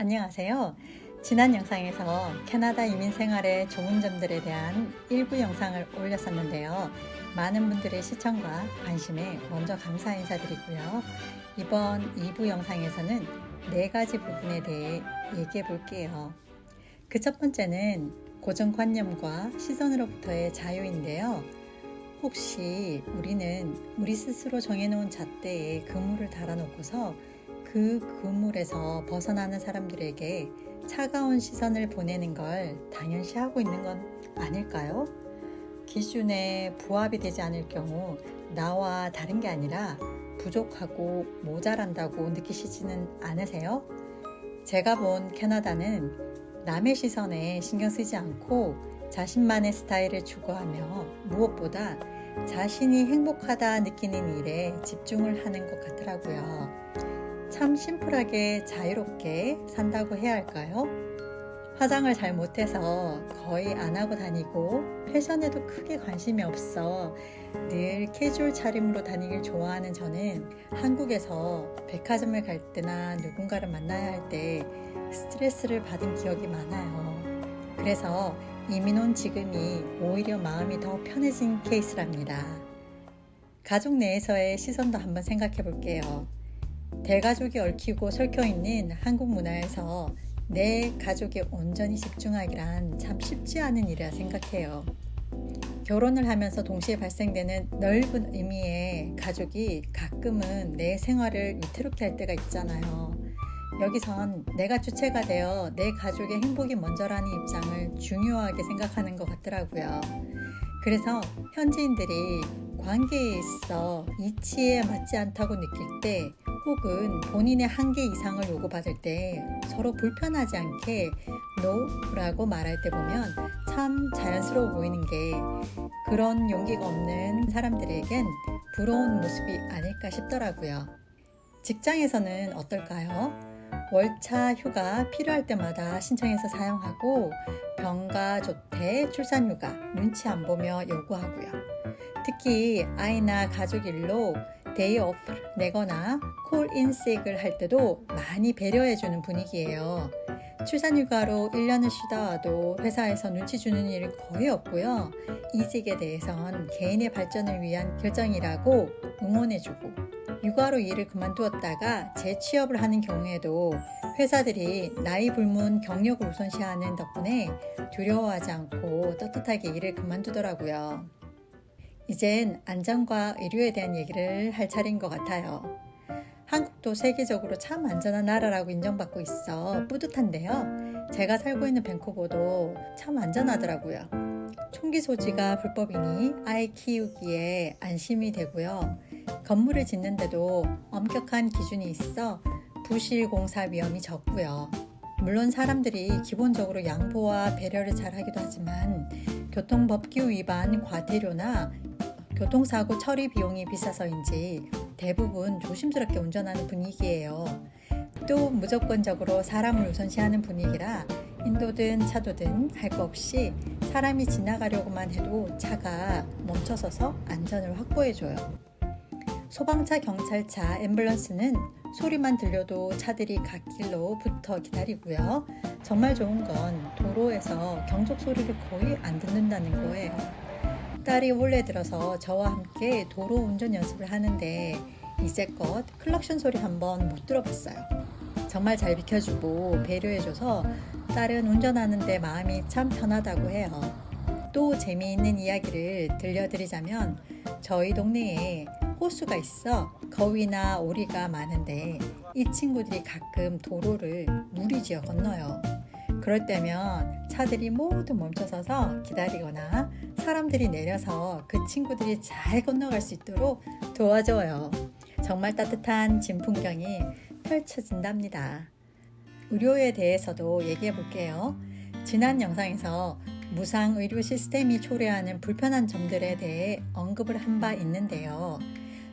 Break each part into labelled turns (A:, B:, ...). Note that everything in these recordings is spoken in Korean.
A: 안녕하세요. 지난 영상에서 캐나다 이민 생활의 좋은 점들에 대한 일부 영상을 올렸었는데요. 많은 분들의 시청과 관심에 먼저 감사 인사드리고요. 이번 2부 영상에서는 4가지 부분에 대해 얘기해 볼게요. 그 첫 번째는 고정관념과 시선으로부터의 자유인데요. 혹시 우리는 우리 스스로 정해놓은 잣대에 그물을 달아놓고서 그 그물에서 벗어나는 사람들에게 차가운 시선을 보내는 걸 당연시하고 있는 건 아닐까요? 기준에 부합이 되지 않을 경우 나와 다른 게 아니라 부족하고 모자란다고 느끼시지는 않으세요? 제가 본 캐나다는 남의 시선에 신경 쓰지 않고 자신만의 스타일을 추구하며 무엇보다 자신이 행복하다 느끼는 일에 집중을 하는 것 같더라고요. 참 심플하게 자유롭게 산다고 해야 할까요? 화장을 잘 못해서 거의 안 하고 다니고 패션에도 크게 관심이 없어 늘 캐주얼 차림으로 다니길 좋아하는 저는 한국에서 백화점을 갈 때나 누군가를 만나야 할 때 스트레스를 받은 기억이 많아요. 그래서 이민 온 지금이 오히려 마음이 더 편해진 케이스랍니다. 가족 내에서의 시선도 한번 생각해 볼게요. 대가족이 얽히고 설켜있는 한국 문화에서 내 가족에 온전히 집중하기란 참 쉽지 않은 일이라 생각해요. 결혼을 하면서 동시에 발생되는 넓은 의미의 가족이 가끔은 내 생활을 위태롭게 할 때가 있잖아요. 여기선 내가 주체가 되어 내 가족의 행복이 먼저라는 입장을 중요하게 생각하는 것 같더라고요. 그래서 현지인들이 관계에 있어 이치에 맞지 않다고 느낄 때 혹은 본인의 한계 이상을 요구받을 때 서로 불편하지 않게 NO라고 말할 때 보면 참 자연스러워 보이는 게 그런 용기가 없는 사람들에겐 부러운 모습이 아닐까 싶더라고요. 직장에서는 어떨까요? 월차 휴가 필요할 때마다 신청해서 사용하고 병가, 조퇴, 출산휴가 눈치 안 보며 요구하고요. 특히 아이나 가족 일로 데이 오프 내거나 콜인 식을 할 때도 많이 배려해주는 분위기예요. 출산휴가로 1년을 쉬다 와도 회사에서 눈치 주는 일은 거의 없고요. 이직에 대해선 개인의 발전을 위한 결정이라고 응원해주고 육아로 일을 그만두었다가 재취업을 하는 경우에도 회사들이 나이 불문 경력을 우선시하는 덕분에 두려워하지 않고 떳떳하게 일을 그만두더라고요. 이젠 안전과 의료에 대한 얘기를 할 차례인 것 같아요. 한국도 세계적으로 참 안전한 나라라고 인정받고 있어 뿌듯한데요. 제가 살고 있는 밴쿠버도 참 안전하더라고요. 총기 소지가 불법이니 아이 키우기에 안심이 되고요. 건물을 짓는데도 엄격한 기준이 있어 부실 공사 위험이 적고요. 물론 사람들이 기본적으로 양보와 배려를 잘하기도 하지만 교통법규 위반 과태료나 교통사고 처리 비용이 비싸서인지 대부분 조심스럽게 운전하는 분위기예요. 또 무조건적으로 사람을 우선시하는 분위기라 인도든 차도든 할 거 없이 사람이 지나가려고만 해도 차가 멈춰서서 안전을 확보해줘요. 소방차, 경찰차, 앰뷸런스는 소리만 들려도 차들이 갓길로 붙어 기다리고요. 정말 좋은 건 도로에서 경적 소리를 거의 안 듣는다는 거예요. 딸이 올해 들어서 저와 함께 도로 운전 연습을 하는데 이제껏 클럭션 소리 한번 못 들어봤어요. 정말 잘 비켜주고 배려해줘서 딸은 운전하는데 마음이 참 편하다고 해요. 또 재미있는 이야기를 들려드리자면 저희 동네에 호수가 있어 거위나 오리가 많은데 이 친구들이 가끔 도로를 무리지어 건너요. 그럴 때면 차들이 모두 멈춰서서 기다리거나 사람들이 내려서 그 친구들이 잘 건너갈 수 있도록 도와줘요. 정말 따뜻한 진풍경이 펼쳐진답니다. 의료에 대해서도 얘기해 볼게요. 지난 영상에서 무상 의료 시스템이 초래하는 불편한 점들에 대해 언급을 한 바 있는데요.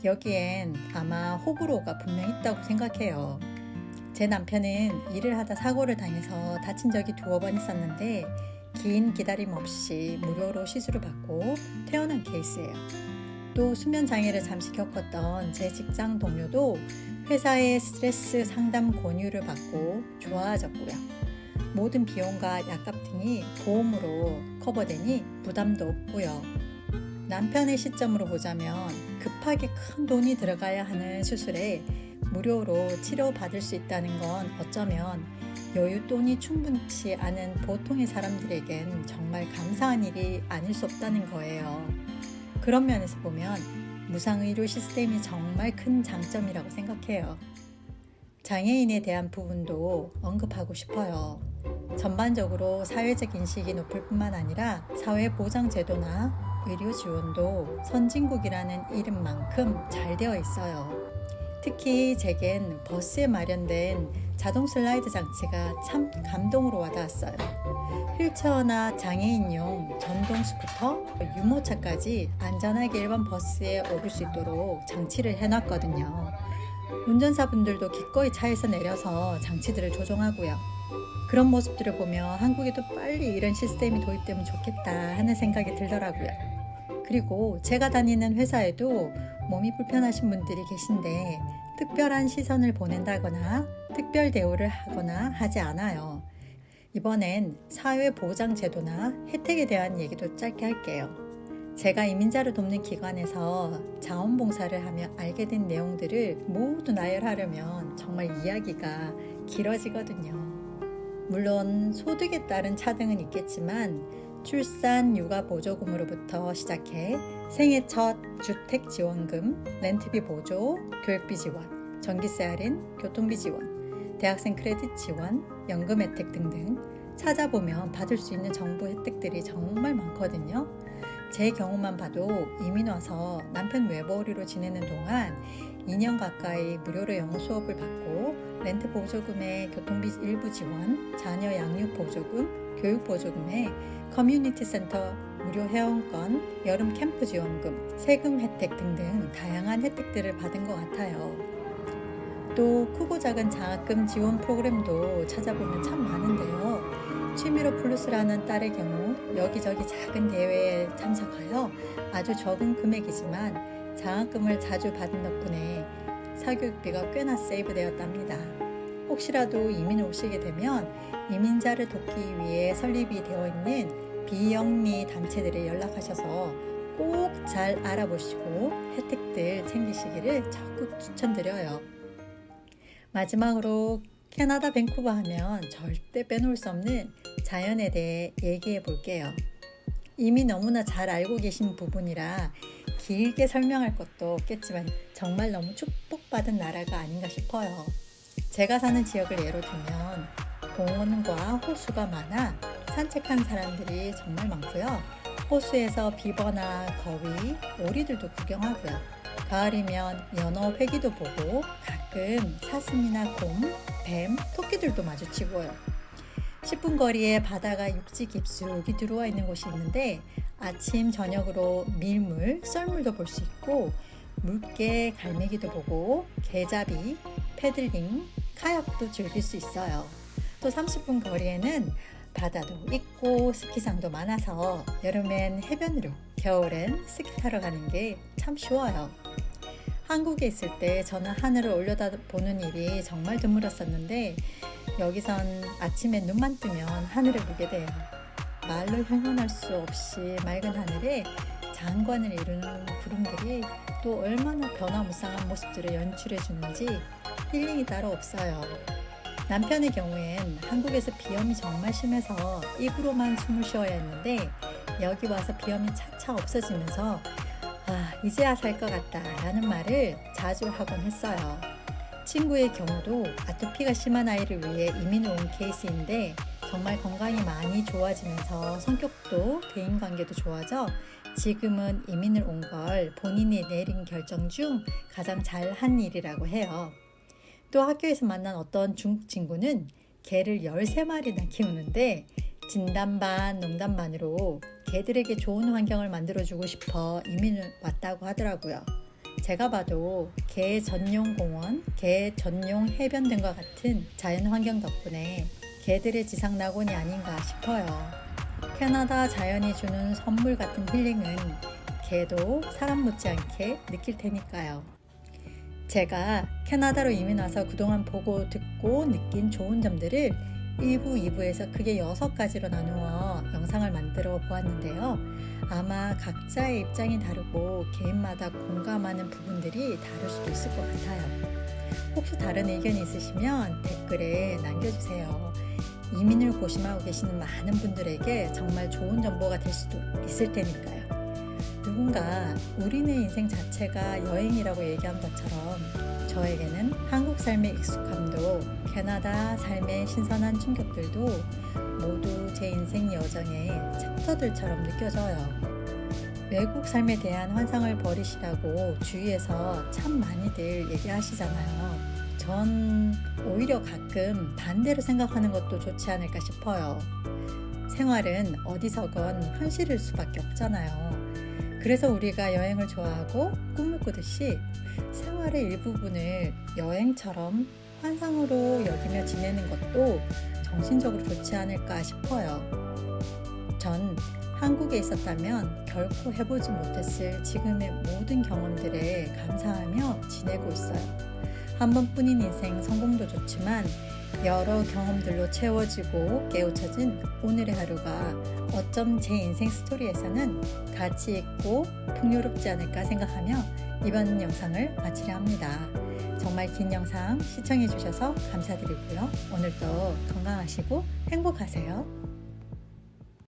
A: 여기엔 아마 호불호가 분명히 있다고 생각해요. 제 남편은 일을 하다 사고를 당해서 다친 적이 2번 있었는데 긴 기다림 없이 무료로 시술을 받고 퇴원한 케이스예요. 또 수면 장애를 잠시 겪었던 제 직장 동료도 회사의 스트레스 상담 권유를 받고 좋아졌고요. 모든 비용과 약값 등이 보험으로 커버되니 부담도 없고요. 남편의 시점으로 보자면 급하게 큰 돈이 들어가야 하는 수술에 무료로 치료받을 수 있다는 건 어쩌면 여윳돈이 충분치 않은 보통의 사람들에겐 정말 감사한 일이 아닐 수 없다는 거예요. 그런 면에서 보면 무상의료 시스템이 정말 큰 장점이라고 생각해요. 장애인에 대한 부분도 언급하고 싶어요. 전반적으로 사회적 인식이 높을 뿐만 아니라 사회보장제도나 의료 지원도 선진국이라는 이름만큼 잘 되어 있어요. 특히 제겐 버스에 마련된 자동 슬라이드 장치가 참 감동으로 와닿았어요. 휠체어나 장애인용 전동 스쿠터, 유모차까지 안전하게 일반 버스에 오를 수 있도록 장치를 해놨거든요. 운전사분들도 기꺼이 차에서 내려서 장치들을 조종하고요. 그런 모습들을 보며 한국에도 빨리 이런 시스템이 도입되면 좋겠다 하는 생각이 들더라고요. 그리고 제가 다니는 회사에도 몸이 불편하신 분들이 계신데 특별한 시선을 보낸다거나 특별 대우를 하거나 하지 않아요. 이번엔 사회보장제도나 혜택에 대한 얘기도 짧게 할게요. 제가 이민자를 돕는 기관에서 자원봉사를 하며 알게 된 내용들을 모두 나열하려면 정말 이야기가 길어지거든요. 물론 소득에 따른 차등은 있겠지만 출산 육아 보조금으로부터 시작해 생애 첫 주택 지원금, 렌트비 보조, 교육비 지원, 전기세 할인, 교통비 지원, 대학생 크레딧 지원, 연금 혜택 등등 찾아보면 받을 수 있는 정부 혜택들이 정말 많거든요. 제 경우만 봐도 이민 와서 남편 외벌이로 지내는 동안 2년 가까이 무료로 영어 수업을 받고 렌트 보조금에 교통비 일부 지원, 자녀 양육 보조금, 교육 보조금에 커뮤니티 센터 무료 회원권, 여름 캠프 지원금, 세금 혜택 등등 다양한 혜택들을 받은 것 같아요. 또 크고 작은 장학금 지원 프로그램도 찾아보면 참 많은데요. 취미로 플러스라는 딸의 경우 여기저기 작은 대회에 참석하여 아주 적은 금액이지만 장학금을 자주 받은 덕분에 사교육비가 꽤나 세이브되었답니다. 혹시라도 이민 오시게 되면 이민자를 돕기 위해 설립이 되어 있는 비영리 단체들에 연락하셔서 꼭 잘 알아보시고 혜택들 챙기시기를 적극 추천드려요. 마지막으로 캐나다 밴쿠버 하면 절대 빼놓을 수 없는 자연에 대해 얘기해 볼게요. 이미 너무나 잘 알고 계신 부분이라 길게 설명할 것도 없겠지만 정말 너무 축복받은 나라가 아닌가 싶어요. 제가 사는 지역을 예로 들면 공원과 호수가 많아 산책한 사람들이 정말 많고요. 호수에서 비버나 거위, 오리들도 구경하고요. 가을이면 연어, 회기도 보고 가끔 사슴이나 곰, 뱀, 토끼들도 마주치고요. 10분 거리에 바다가 육지 깊숙이 들어와 있는 곳이 있는데 아침, 저녁으로 밀물, 썰물도 볼 수 있고 물개, 갈매기도 보고 개잡이, 패들링, 카약도 즐길 수 있어요. 또 30분 거리에는 바다도 있고 스키장도 많아서 여름엔 해변으로, 겨울엔 스키 타러 가는 게 참 쉬워요. 한국에 있을 때 저는 하늘을 올려다보는 일이 정말 드물었었는데 여기선 아침에 눈만 뜨면 하늘을 보게 돼요. 말로 형용할 수 없이 맑은 하늘에 장관을 이루는 구름들이 또 얼마나 변화무쌍한 모습들을 연출해 주는지 힐링이 따로 없어요. 남편의 경우엔 한국에서 비염이 정말 심해서 입으로만 숨을 쉬어야 했는데 여기 와서 비염이 차차 없어지면서 이제야 살 것 같다 라는 말을 자주 하곤 했어요. 친구의 경우도 아토피가 심한 아이를 위해 이민을 온 케이스인데 정말 건강이 많이 좋아지면서 성격도 대인관계도 좋아져 지금은 이민을 온 걸 본인이 내린 결정 중 가장 잘한 일이라고 해요. 또 학교에서 만난 어떤 중국 친구는 개를 13마리나 키우는데 진담 반 농담 반으로 개들에게 좋은 환경을 만들어주고 싶어 이민을 왔다고 하더라고요. 제가 봐도 개 전용 공원, 개 전용 해변 등과 같은 자연 환경 덕분에 개들의 지상 낙원이 아닌가 싶어요. 캐나다 자연이 주는 선물 같은 힐링은 개도 사람 못지않게 느낄 테니까요. 제가 캐나다로 이민 와서 그동안 보고 듣고 느낀 좋은 점들을 1부, 2부에서 크게 6가지로 나누어 영상을 만들어 보았는데요. 아마 각자의 입장이 다르고 개인마다 공감하는 부분들이 다를 수도 있을 것 같아요. 혹시 다른 의견이 있으시면 댓글에 남겨주세요. 이민을 고심하고 계시는 많은 분들에게 정말 좋은 정보가 될 수도 있을 테니까요. 누군가 우리네 인생 자체가 여행이라고 얘기한 것처럼 저에게는 한국 삶의 익숙함도 캐나다 삶의 신선한 충격들도 모두 제 인생 여정의 챕터들처럼 느껴져요. 외국 삶에 대한 환상을 버리시라고 주위에서 참 많이들 얘기하시잖아요. 전 오히려 가끔 반대로 생각하는 것도 좋지 않을까 싶어요. 생활은 어디서건 현실일 수밖에 없잖아요. 그래서 우리가 여행을 좋아하고 꿈을 꾸듯이 생활의 일부분을 여행처럼 환상으로 여기며 지내는 것도 정신적으로 좋지 않을까 싶어요. 전 한국에 있었다면 결코 해보지 못했을 지금의 모든 경험들에 감사하며 지내고 있어요. 한 번뿐인 인생 성공도 좋지만 여러 경험들로 채워지고 깨우쳐진 오늘의 하루가 어쩜 제 인생 스토리에서는 가치 있고 풍요롭지 않을까 생각하며 이번 영상을 마치려 합니다. 정말 긴 영상 시청해 주셔서 감사드리고요. 오늘도 건강하시고 행복하세요.